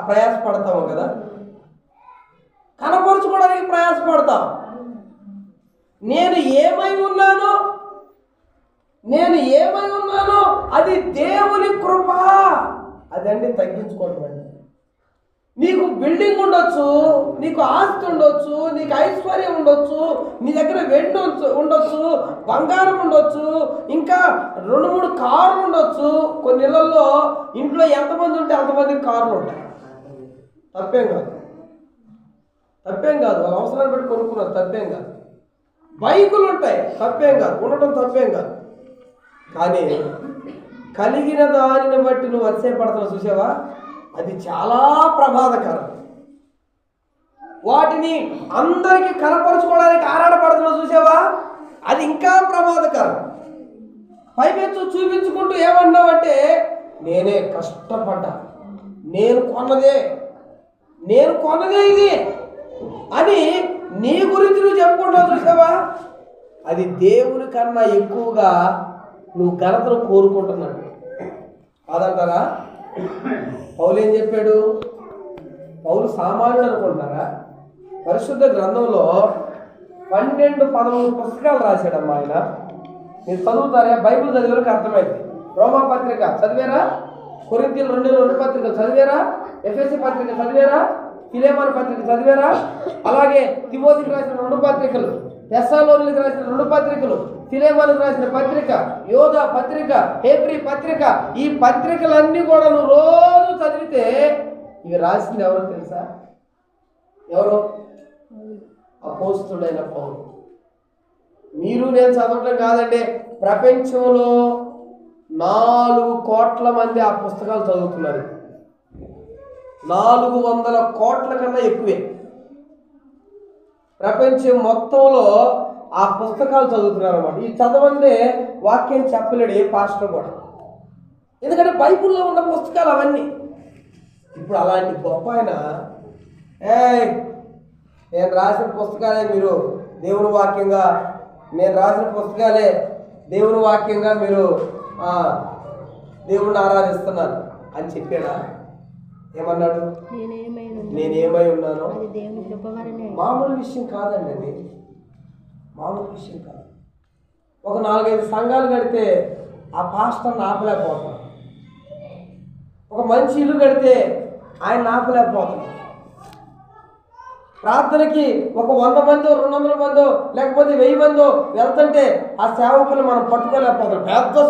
ప్రయాసపడతాము కదా, కనపరుచుకోవడానికి ప్రయాసపడతాం. నేను ఏమై ఉన్నానో అది దేవుని కృప. అదండి తగ్గించుకోవడం అండి. నీకు బిల్డింగ్ ఉండొచ్చు, నీకు ఆస్తి ఉండొచ్చు, నీకు ఐశ్వర్యం ఉండొచ్చు, నీ దగ్గర వెండి ఉండొచ్చు, బంగారం ఉండొచ్చు, ఇంకా 2-3 కార్లు ఉండొచ్చు. కొన్ని ఇళ్లలో ఇంట్లో ఎంతమంది ఉంటే అంతమందికి కార్లు ఉంటాయి. తప్పేం కాదు, వాళ్ళ అవసరాన్ని బట్టి కొనుక్కున్నారు, తప్పేం కాదు. బైకులు ఉంటాయి, తప్పేం కాదు, ఉండటం తప్పేం కాదు. కానీ కలిగిన దానిని బట్టి నువ్వు అతిశయపడతావు చూసావా, అది చాలా ప్రమాదకరం. వాటిని అందరికీ కనపరుచుకోవడానికి ఆరాటపడుతున్నావు చూసావా, అది ఇంకా ప్రమాదకరం. పైపెచ్చు చూపించుకుంటూ ఏమన్నావంటే, నేనే కష్టపడ్డా, నేను కొన్నదే ఇది అని నీ గురించి నువ్వు చెప్పుకుంటావు చూసావా, అది దేవుని కన్నా ఎక్కువగా నువ్వు ఘనతను కోరుకుంటున్నాడు కాదంటారా? పౌలు ఏం చెప్పాడు? పౌలు సామాన్యుడు అనుకుంటారా? పరిశుద్ధ గ్రంథంలో 12-13 పుస్తకాలు రాశాడమ్మా ఆయన. మీరు చదువుతారా? బైబిల్ చదివేలకు అర్థమైంది. రోమా పత్రిక చదివారా? కొరింథీయులు 2 పత్రికలు చదివారా? ఎఫెసీ పత్రిక చదివారా? ఫిలెమోను పత్రిక చదివారా? అలాగే తిమోతికి రాసిన 2 పత్రికలు, తెస్సలోనికీయులకు రాసిన 2 పత్రికలు, ఫిలెమోనుకు రాసిన పత్రిక, యోధా పత్రిక, హెబ్రీ పత్రిక, ఈ పత్రికలన్నీ కూడా నువ్వు రోజు చదివితే ఇవి రాసింది ఎవరో తెలుసా? ఎవరు? అపోస్తుడైన పౌలు. మీరు నేను చదవటం కాదండి, ప్రపంచంలో 4 కోట్ల మంది ఆ పుస్తకాలు చదువుతున్నారు. 400 కోట్ల కన్నా ఎక్కువే ప్రపంచం మొత్తంలో ఆ పుస్తకాలు చదువుతున్నారు అన్నమాట. ఈ చదవందే వాక్యం చెప్పలేడు ఏ పాస్టర్ కూడా, ఎందుకంటే బైబిల్లో ఉన్న పుస్తకాలు అవన్నీ. ఇప్పుడు అలాంటి గొప్ప ఆయన, నేను రాసిన పుస్తకాలే మీరు దేవుని వాక్యంగా, నేను రాసిన పుస్తకాలే దేవుని వాక్యంగా మీరు దేవుణ్ణి ఆరాధిస్తున్నారు అని చెప్పాడా? ఏమన్నాడు? నేనేమై ఉన్నానో. మామూలు విషయం కాదండి అది, మామూలు విషయం కాదు. ఒక 4-5 సంఘాలు కడితే ఆ పాస్టర్ని ఆపలేకపోతాం. ఒక మంచి ఇల్లు కడితే ఆయన ఆపలేకపోతాం. ప్రార్థనకి ఒక 100 మందో 200 మందో లేకపోతే 1000 మందో వెళ్తుంటే ఆ సేవకులు మనం పట్టుకోలేకపోతాం. పెద్ద